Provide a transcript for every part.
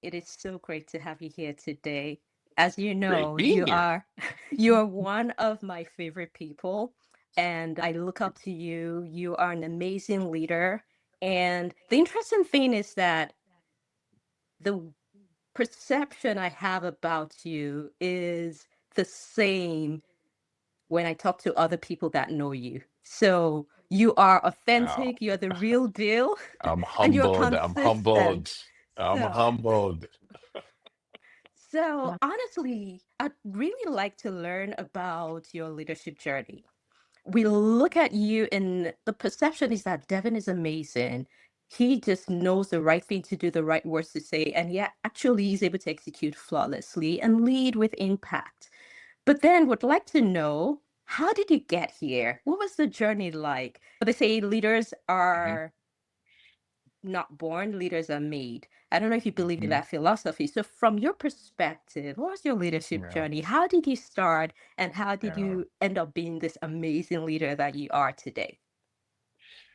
It is so great to have you here today. As you Great know, being you here. are you are one of my favorite people, and I look up to you. You are an amazing leader. And the interesting thing is that the perception I have about you is the same when I talk to other people that know you. So you are Wow. authentic, you're the real deal, I'm and you're humbled. I'm consistent. humbled. I'm So humbled. So honestly, I'd really like to learn about your leadership journey. We look at you and the perception is that Devon is amazing. He just knows the right thing to do, the right words to say, and yet actually he's able to execute flawlessly and lead with impact. But then would like to know, how did you get here? What was the journey like? They say leaders Mhm, are not born, leaders are made. I don't know if you believe in mhm. that philosophy. So, from your perspective, what was your leadership Yeah, journey? How did you start, and how did yeah. you end up being this amazing leader that you are today?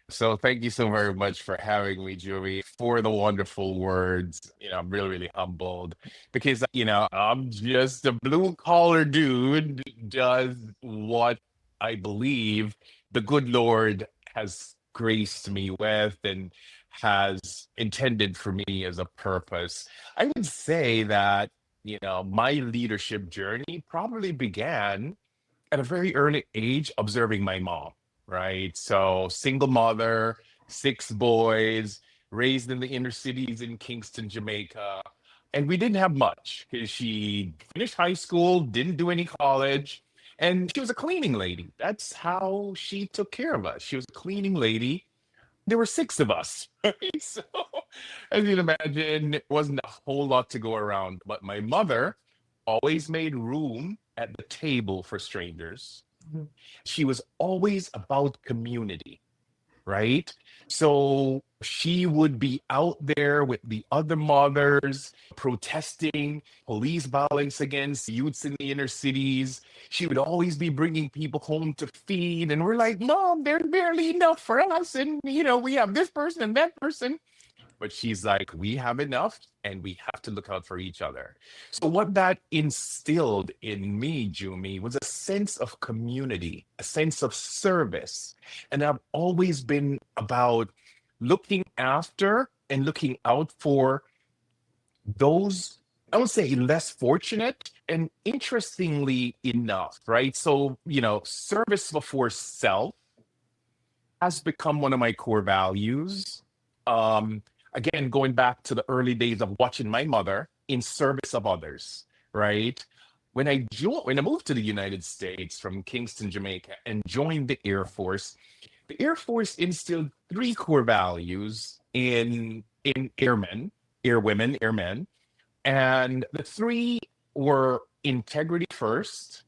So thank you so very much for having me, Julie, for the wonderful words. I'm really, really humbled because, I'm just a blue collar dude, does what I believe the good Lord has graced me with and has intended for me as a purpose. I would say that, my leadership journey probably began at a very early age observing my mom, right? So, single mother, six boys, raised in the inner cities in Kingston, Jamaica. And we didn't have much because she finished high school, didn't do any college, and she was a cleaning lady. That's how she took care of us. She was a cleaning lady. There were six of us. Right? So, as you can imagine, it wasn't a whole lot to go around. But my mother always made room at the table for strangers. Mhm. She was always about community, right? So she would be out there with the other mothers protesting police violence against youths in the inner cities. She would always be bringing people home to feed. And we're like, Mom, there's barely enough for us. And, we have this person and that person. But she's like, we have enough and we have to look out for each other. So, what that instilled in me, Jumi, was a sense of community, a sense of service. And I've always been about looking after and looking out for those, I would say, less fortunate. And interestingly enough, right? So, service before self has become one of my core values. Um, Again, going back to the early days of watching my mother in service of others, right? When I moved to the United States from Kingston, Jamaica, and joined the Air Force instilled three core values in airmen, airwomen, airmen, and the three were integrity first,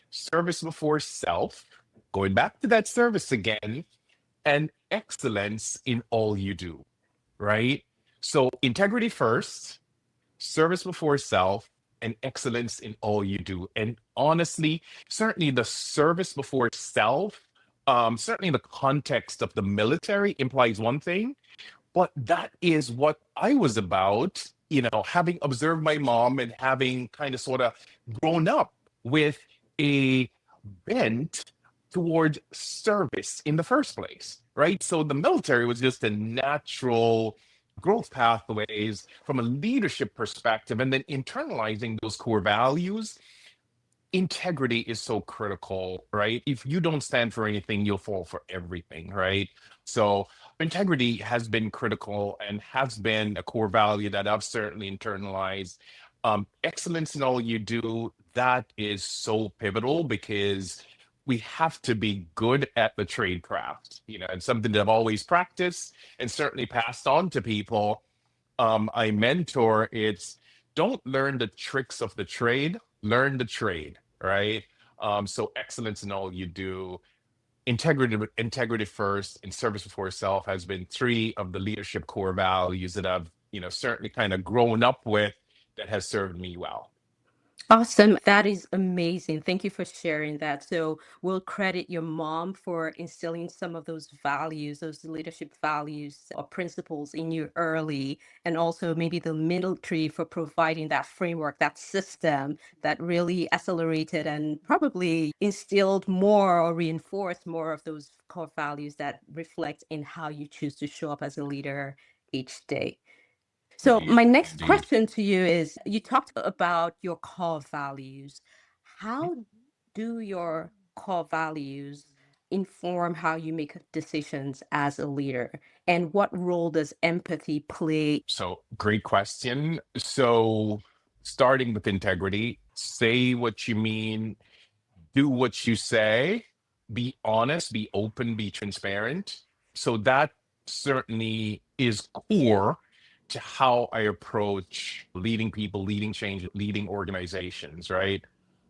service before self, going back to that service again, and excellence in all you do, right? So, integrity first, service before self, and excellence in all you do. And honestly, certainly the service before self, certainly the context of the military implies one thing, but that is what I was about, having observed my mom and having kind of sort of grown up with a bent towards service in the first place, right? So the military was just a natural growth pathways from a leadership perspective, and then internalizing those core values. Integrity is so critical, right? If you don't stand for anything, you'll fall for everything, right? So integrity has been critical and has been a core value that I've certainly internalized. Excellence in all you do, that is so pivotal because we have to be good at the trade craft. It's something that I've always practiced and certainly passed on to people I mentor. It's don't learn the tricks of the trade, learn the trade, right? So excellence in all you do, integrity first, and service before self has been three of the leadership core values that I've certainly kind of grown up with that has served me well. Awesome. That is amazing. Thank you for sharing that. So we'll credit your mom for instilling some of those values, those leadership values or principles in you early, and also maybe the military for providing that framework, that system that really accelerated and probably instilled more or reinforced more of those core values that reflect in how you choose to show up as a leader each day. So Indeed, my next indeed. question to you is, you talked about your core values. How do your core values inform how you make decisions as a leader? And what role does empathy play? So, great question. So, starting with integrity, say what you mean, do what you say, be honest, be open, be transparent. So that certainly is core to how I approach leading people, leading change, leading organizations, right?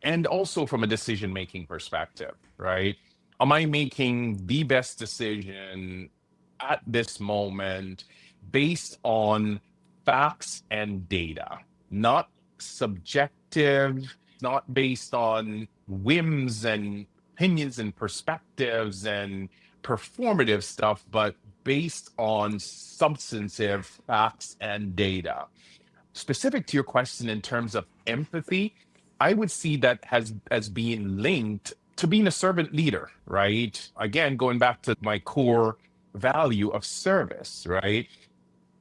And also from a decision making perspective, right? Am I making the best decision at this moment based on facts and data, not subjective, not based on whims and opinions and perspectives and performative stuff, but based on substantive facts and data. Specific to your question in terms of empathy, I would see that as being linked to being a servant leader, right? Again, going back to my core value of service, right?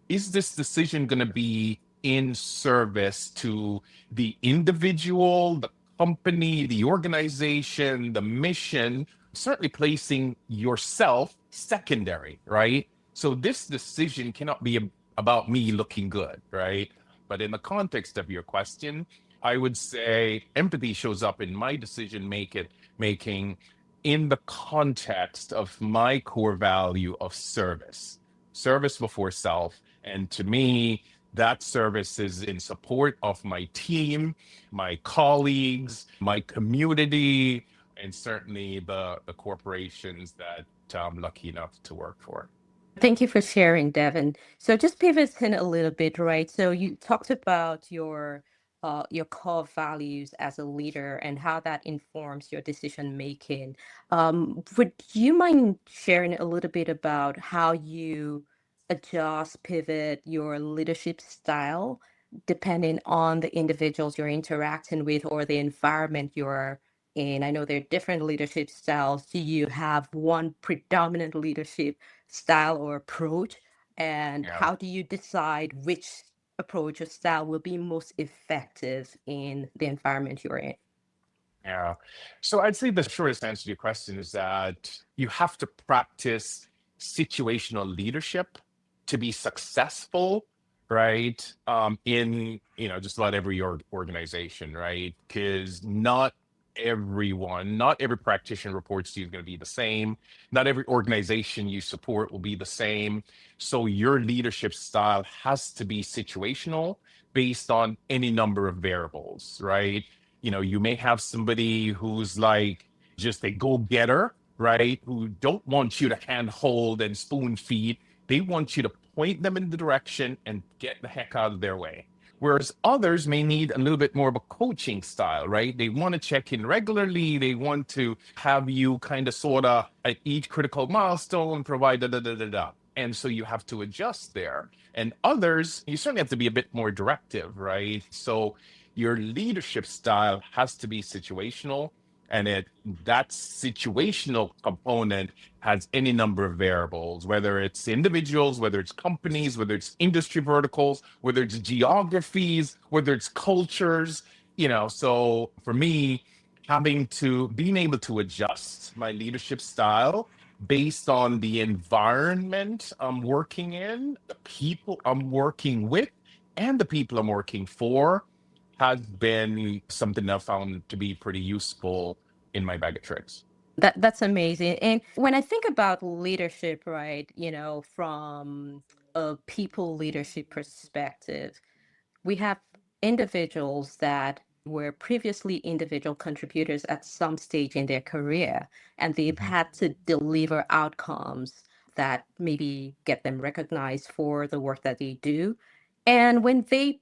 Is this decision going to be in service to the individual, the company, the organization, the mission, certainly placing yourself secondary, right? So this decision cannot be about me looking good, right? But in the context of your question, I would say empathy shows up in my decision making in the context of my core value of service. Service before self, and to me, that service is in support of my team, my colleagues, my community, and certainly the corporations that I'm lucky enough to work for. Thank you for sharing, Devon. So just pivoting a little bit, right? So you talked about your core values as a leader and how that informs your decision making. Would you mind sharing a little bit about how you adjust, pivot your leadership style depending on the individuals you're interacting with or the environment you're in? I know there are different leadership styles. Do you have one predominant leadership style or approach? And Yeah. how do you decide which approach or style will be most effective in the environment you're in? Yeah. So I'd say the shortest answer to your question is that you have to practice situational leadership to be successful, right? In, just about every organization, right? Because not everyone, not every practitioner reports to you is going to be the same. Not every organization you support will be the same. So your leadership style has to be situational based on any number of variables, right? You may have somebody who's like just a go-getter, right? Who don't want you to hand hold and spoon feed. They want you to point them in the direction and get the heck out of their way. Whereas others may need a little bit more of a coaching style, right? They want to check in regularly. They want to have you kind of sort of at each critical milestone provide da da da da da. And so you have to adjust there. And others, you certainly have to be a bit more directive, right? So your leadership style has to be situational, and that situational component has any number of variables, whether it's individuals, whether it's companies, whether it's industry verticals, whether it's geographies, whether it's cultures. So for me, having to being able to adjust my leadership style based on the environment I'm working in, the people I'm working with, and the people I'm working for has been something I've found to be pretty useful in my bag of tricks. That's amazing. And when I think about leadership, right, from a people leadership perspective, we have individuals that were previously individual contributors at some stage in their career, and they've Mhm. had to deliver outcomes that maybe get them recognized for the work that they do. And when they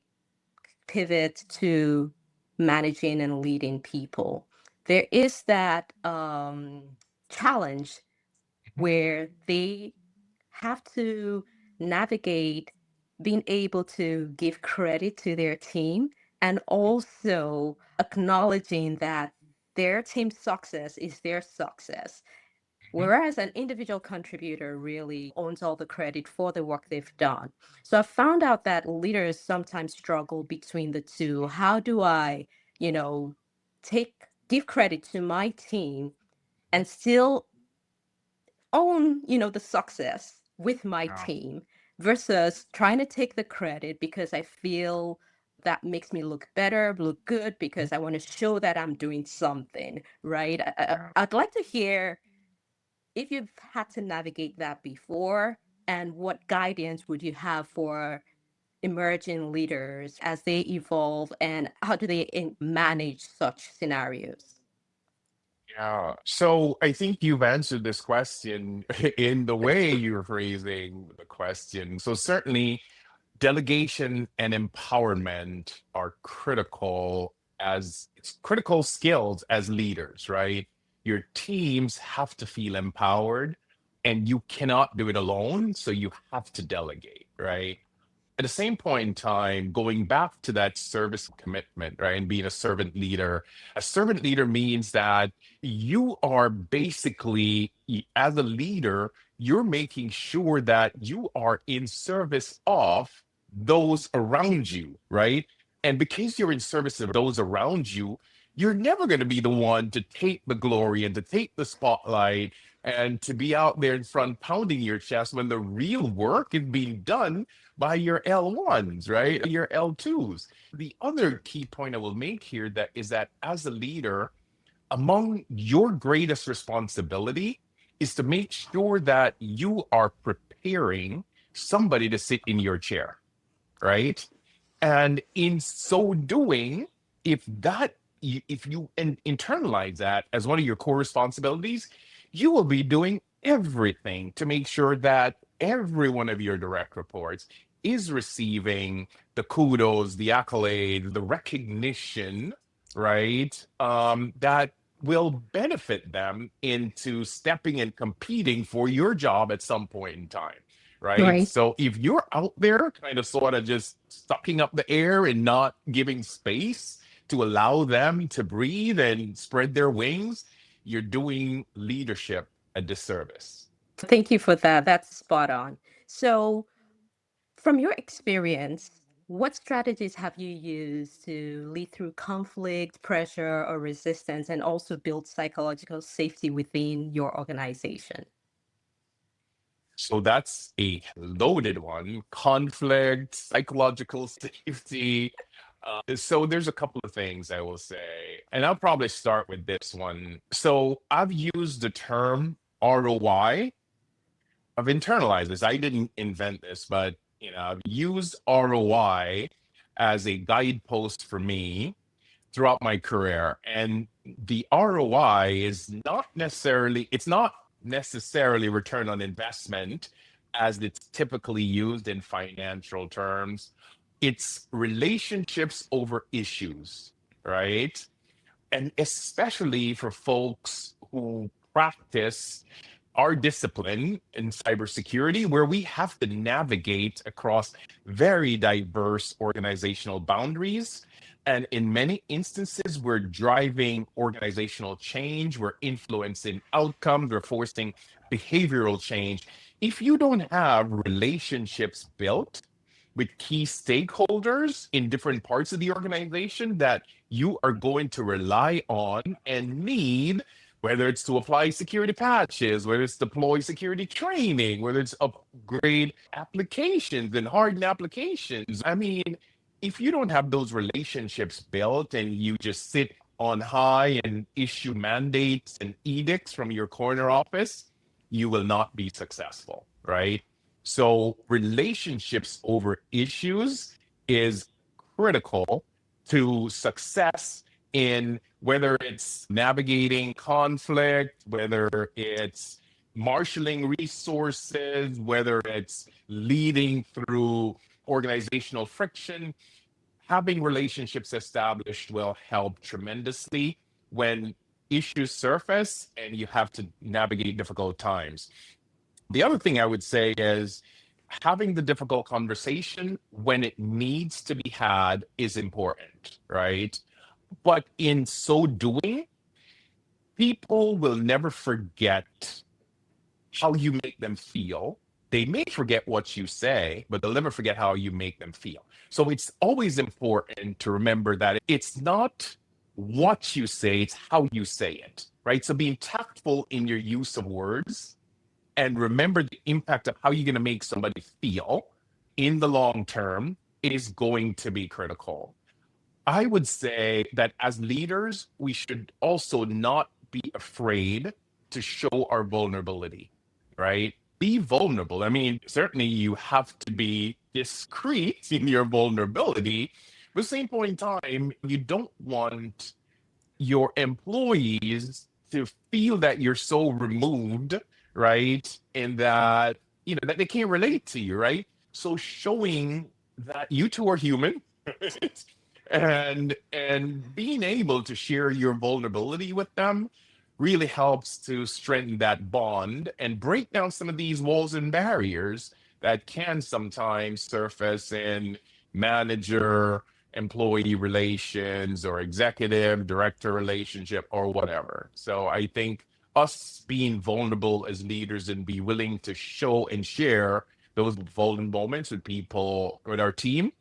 pivot to managing and leading people, there is that challenge where they have to navigate being able to give credit to their team and also acknowledging that their team's success is their success. Whereas an individual contributor really owns all the credit for the work they've done. So I found out that leaders sometimes struggle between the two. How do I, you know, give credit to my team and still own, the success with my Yeah. team versus trying to take the credit because I feel that makes me look better, look good because I want to show that I'm doing something, right? Yeah. I'd like to hear if you've had to navigate that before, and what guidance would you have for emerging leaders as they evolve, and how do they manage such scenarios? Yeah. So I think you've answered this question in the way you're phrasing the question. So certainly delegation and empowerment are critical as it's critical skills as leaders, right? Your teams have to feel empowered and you cannot do it alone. So you have to delegate, right? At the same point in time, going back to that service commitment, right, and being a servant leader means that you are basically, as a leader, you're making sure that you are in service of those around you, right? And because you're in service of those around you, you're never going to be the one to take the glory and to take the spotlight and to be out there in front pounding your chest when the real work is being done by your L1s, right? Your L2s. The other key point I will make here that is that as a leader, among your greatest responsibility is to make sure that you are preparing somebody to sit in your chair, right? And in so doing, if you internalize that as one of your core responsibilities, you will be doing everything to make sure that every one of your direct reports is receiving the kudos, the accolades, the recognition, right? That will benefit them into stepping and competing for your job at some point in time, right? Right. So if you're out there kind of sort of just sucking up the air and not giving space to allow them to breathe and spread their wings, you're doing leadership a disservice. Thank you for that. That's spot on. So, from your experience, what strategies have you used to lead through conflict, pressure, or resistance, and also build psychological safety within your organization? So that's a loaded one. Conflict, psychological safety. So there's a couple of things I will say, and I'll probably start with this one. So I've used the term ROI. I've internalized this. I didn't invent this, but I've used ROI as a guidepost for me throughout my career. And the ROI is not necessarily return on investment as it's typically used in financial terms. It's relationships over issues, right? And especially for folks who practice our discipline in cybersecurity, where we have to navigate across very diverse organizational boundaries. And in many instances, we're driving organizational change, we're influencing outcomes, we're forcing behavioral change. If you don't have relationships built with key stakeholders in different parts of the organization that you are going to rely on and need, whether it's to apply security patches, whether it's deploy security training, whether it's upgrade applications and harden applications. I mean, if you don't have those relationships built and you just sit on high and issue mandates and edicts from your corner office, you will not be successful, right? So relationships over issues is critical to success in whether it's navigating conflict, whether it's marshaling resources, whether it's leading through organizational friction. having relationships established will help tremendously when issues surface and you have to navigate difficult times. The other thing I would say is having the difficult conversation when it needs to be had is important, right? But in so doing, people will never forget how you make them feel. They may forget what you say, but they'll never forget how you make them feel. So it's always important to remember that it's not what you say, it's how you say it, right? So being tactful in your use of words and remember the impact of how you're going to make somebody feel in the long term is going to be critical. I would say that as leaders, we should also not be afraid to show our vulnerability, right? Be vulnerable. I mean, certainly you have to be discreet in your vulnerability, but at the same point in time, you don't want your employees to feel that you're so removed, right? And that, that they can't relate to you, right? So showing that you two are human and being able to share your vulnerability with them really helps to strengthen that bond and break down some of these walls and barriers that can sometimes surface in manager employee relations or executive director relationship or whatever. So I think us being vulnerable as leaders and be willing to show and share those vulnerable moments with people, with our team,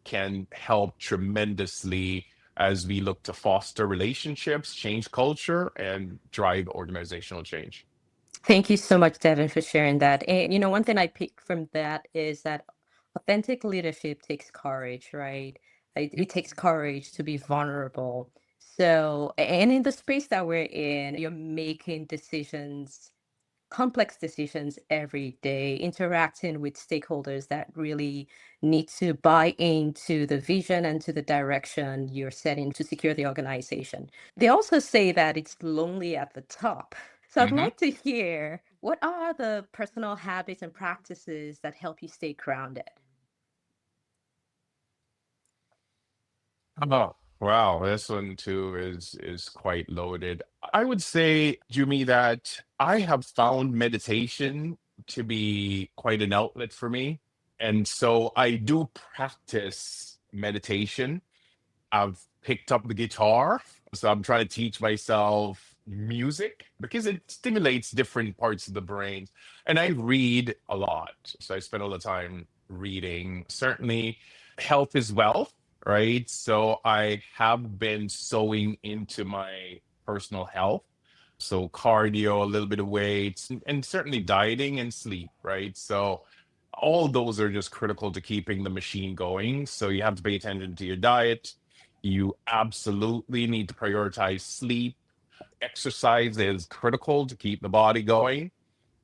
can help tremendously as we look to foster relationships, change culture, and drive organizational change. Thank you so much, Devin, for sharing that. And one thing I picked from that is that authentic leadership takes courage, right? It takes courage to be vulnerable. So, and in the space that we're in, you're making decisions, complex decisions every day, interacting with stakeholders that really need to buy into the vision and to the direction you're setting to secure the organization. They also say that it's lonely at the top. So I'd Mhm. like to hear, what are the personal habits and practices that help you stay grounded? Oh, wow, this one too is quite loaded. I would say, Jumi, that I have found meditation to be quite an outlet for me. And so I do practice meditation. I've picked up the guitar, so I'm trying to teach myself music because it stimulates different parts of the brain. And I read a lot, so I spend all the time reading. Certainly, health is wealth, right? So I have been sewing into my personal health. So cardio, a little bit of weights, and certainly dieting and sleep, right? So all those are just critical to keeping the machine going. So you have to pay attention to your diet. You absolutely need to prioritize sleep. Exercise is critical to keep the body going.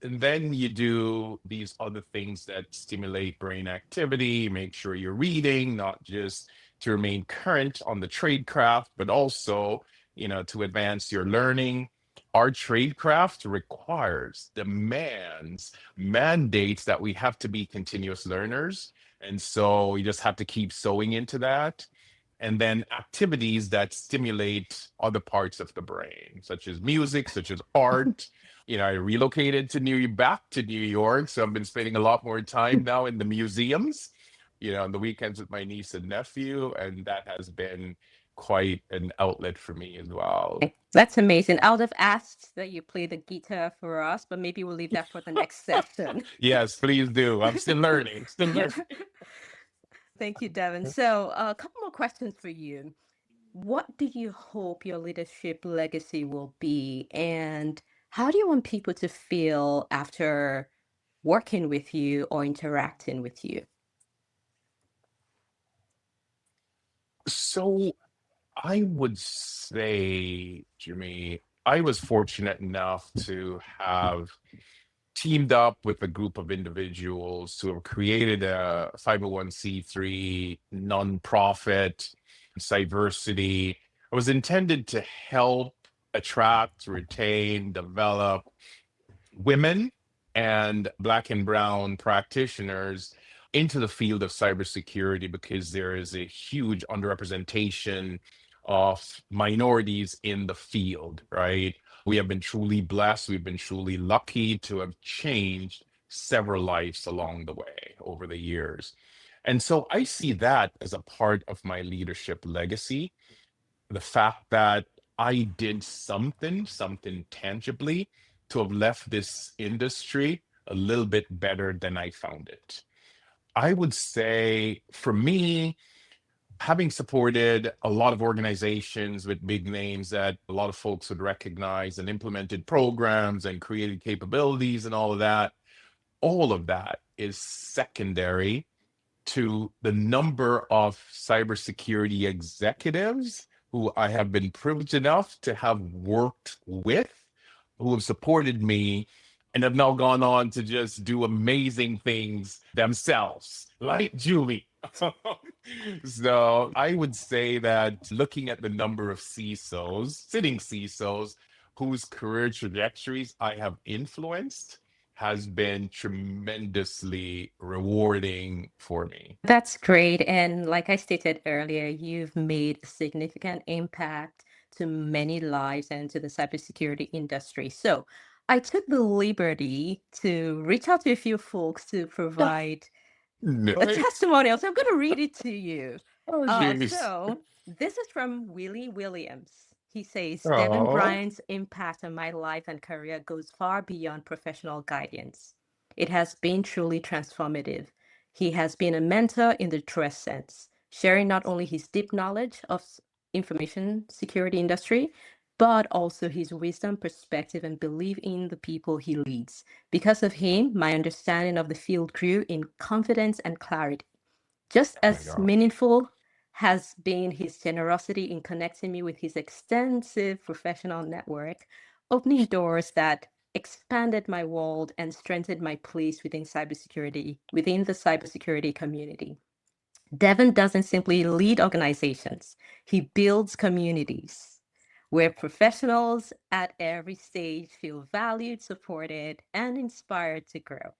And then you do these other things that stimulate brain activity, make sure you're reading, not just to remain current on the trade craft, but also, to advance your learning. Our trade craft requires, demands, mandates that we have to be continuous learners. And so we just have to keep sewing into that. And then activities that stimulate other parts of the brain, such as music, such as art. I relocated back to New York, so I've been spending a lot more time now in the museums, on the weekends with my niece and nephew, and that has been quite an outlet for me as well. That's amazing. I would have asked that you play the guitar for us, but maybe we'll leave that for the next session. Yes, please do. I'm still learning, still learning. Thank you, Devin. So, a couple more questions for you. What do you hope your leadership legacy will be? And how do you want people to feel after working with you or interacting with you? So I would say, Jimmy, I was fortunate enough to have teamed up with a group of individuals who have created a 501c3 nonprofit, diversity. It was intended to help attract, retain, develop women and Black and Brown practitioners into the field of cybersecurity because there is a huge underrepresentation of minorities in the field, right? We have been truly blessed. We've been truly lucky to have changed several lives along the way over the years. And so I see that as a part of my leadership legacy, the fact that I did something tangibly to have left this industry a little bit better than I found it. I would say for me, having supported a lot of organizations with big names that a lot of folks would recognize and implemented programs and created capabilities and all of that is secondary to the number of cybersecurity executives who I have been privileged enough to have worked with, who have supported me and have now gone on to just do amazing things themselves, like Julie. So I would say that looking at the number of CISOs, sitting CISOs, whose career trajectories I have influenced has been tremendously rewarding for me. That's great. And like I stated earlier, you've made a significant impact to many lives and to the cybersecurity industry. So I took the liberty to reach out to a few folks to provide a Nice. testimonial. So I'm going to read it to you. Oh, jeez. So this is from Willie Williams. He says, Devon Oh, Bryan's impact on my life and career goes far beyond professional guidance. It has been truly transformative. He has been a mentor in the truest sense, sharing not only his deep knowledge of information security industry, but also his wisdom, perspective, and belief in the people he leads. Because of him, my understanding of the field grew in confidence and clarity. Just oh my as God. meaningful has been his generosity in connecting me with his extensive professional network, opening doors that expanded my world and strengthened my place within the cybersecurity community. Devon doesn't simply lead organizations, he builds communities where professionals at every stage feel valued, supported, and inspired to grow.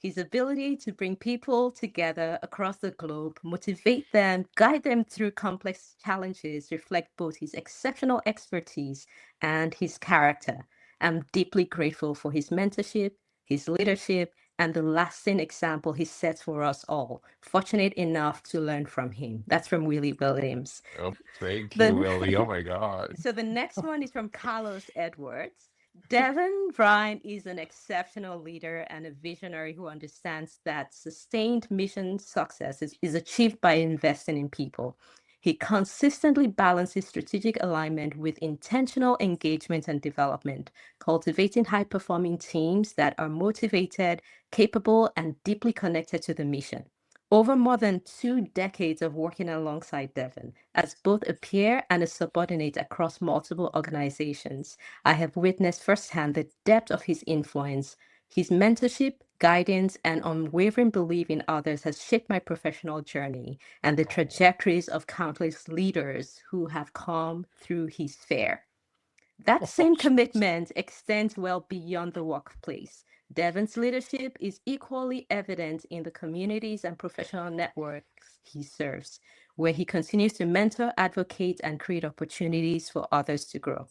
His ability to bring people together across the globe, motivate them, guide them through complex challenges reflect both his exceptional expertise and his character. I'm deeply grateful for his mentorship, his leadership, and the lasting example he sets for us all. Fortunate enough to learn from him. That's from Willie Williams. Oh, thank you, Then Willie. Oh my God. so the next one is from Carlos Edwards. Devon Bryan is an exceptional leader and a visionary who understands that sustained mission success is achieved by investing in people. He consistently balances strategic alignment with intentional engagement and development, cultivating high performing teams that are motivated, capable, and deeply connected to the mission. Over more than 2 decades of working alongside Devon as both a peer and a subordinate across multiple organizations, I have witnessed firsthand the depth of his influence. His mentorship, guidance, and unwavering belief in others has shaped my professional journey and the Oh, trajectories of countless leaders who have come through his sphere. That same jeez. commitment extends well beyond the workplace. Devon's leadership is equally evident in the communities and professional networks he serves, where he continues to mentor, advocate, and create opportunities for others to grow.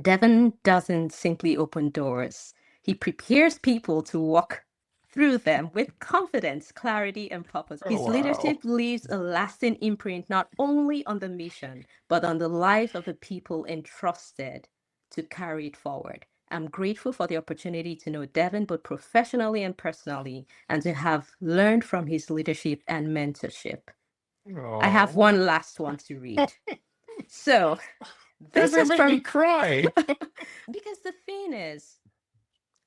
Devon doesn't simply open doors, he prepares people to walk through them with confidence, clarity, and purpose. Oh, His wow. leadership leaves a lasting imprint not only on the mission, but on the lives of the people entrusted to carry it forward. I'm grateful for the opportunity to know Devon both professionally and personally, and to have learned from his leadership and mentorship. I have Oh, one last one to read. So, this doesn't is make me from cry. because the thing is,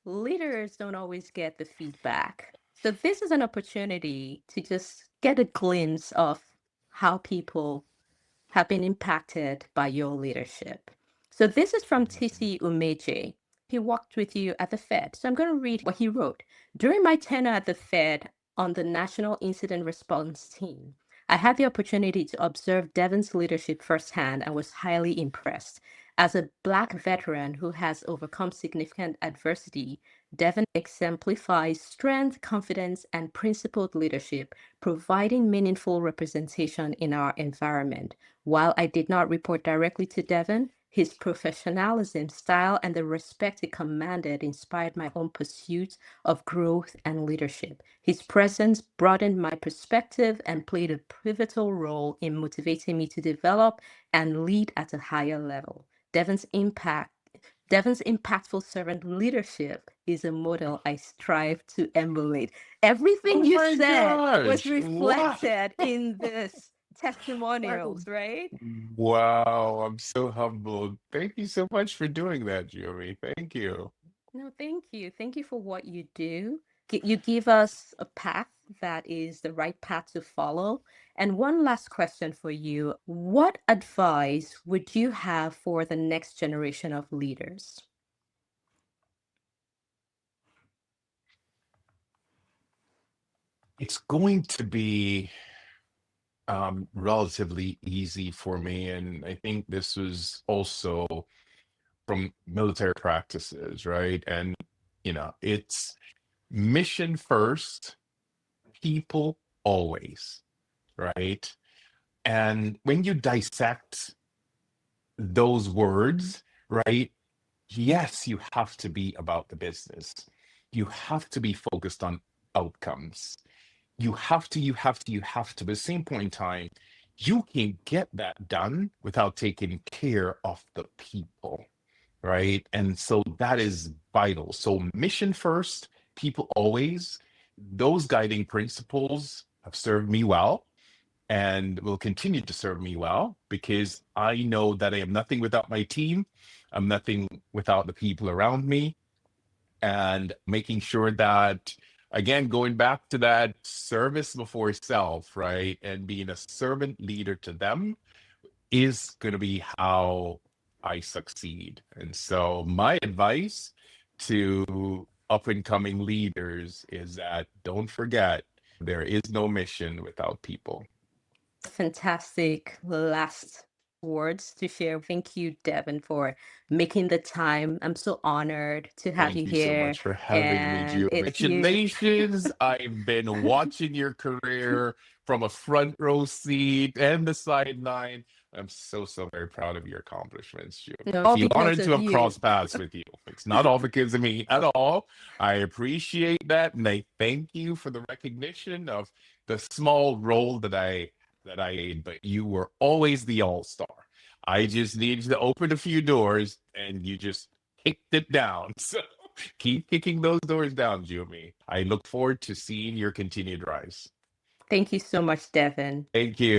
leaders don't always get the feedback. So this is an opportunity to just get a glimpse of how people have been impacted by your leadership. So this is from Amazing. TC Umeje. He worked with you at the Fed. So I'm going to read what he wrote. During my tenure at the Fed on the National Incident Response Team, I had the opportunity to observe Devon's leadership firsthand and was highly impressed. As a Black veteran who has overcome significant adversity, Devon exemplifies strength, confidence, and principled leadership, providing meaningful representation in our environment. While I did not report directly to Devon, his professionalism, style, and the respect he commanded inspired my own pursuit of growth and leadership. His presence broadened my perspective and played a pivotal role in motivating me to develop and lead at a higher level. Devon's impact Devon's impactful servant leadership is a model I strive to emulate. Everything Oh you my said was gosh. Wow. reflected in this testimonials, right? Wow. I'm so humbled. Thank you so much for doing that, Jimmy. Thank you. No, thank you. Thank you for what you do. You give us a path that is the right path to follow. And one last question for you. What advice would you have for the next generation of leaders? It's going to be relatively easy for me. And I think this was also from military practices, right? And, it's mission first, people always, right? And when you dissect those words, right? Yes, you have to be about the business. You have to be focused on outcomes. You have to. But at the same point in time, you can get that done without taking care of the people, right? And so that is vital. So mission first, people always. Those guiding principles have served me well and will continue to serve me well because I know that I am nothing without my team. I'm nothing without the people around me. And making sure that, again, going back to that service before self, right? And being a servant leader to them is going to be how I succeed. And so, my advice to up and coming leaders is that don't forget there is no mission without people. Fantastic last words to share. Thank you, Devin, for making the time. I'm so honored to have Thank you you so here. much for having me, And Gio. it's you. Congratulations. I've been watching your career from a front row seat and the sideline. I'm so, so very proud of your accomplishments, Gio. No, I all feel because honored to of have you. crossed paths with you. It's not all because of me at all. I appreciate that. And I thank you for the recognition of the small role that I made, but you were always the all-star. I just needed to open a few doors and you just kicked it down. So keep kicking those doors down, Jumi. I look forward to seeing your continued rise. Thank you so much, Devin. Thank you.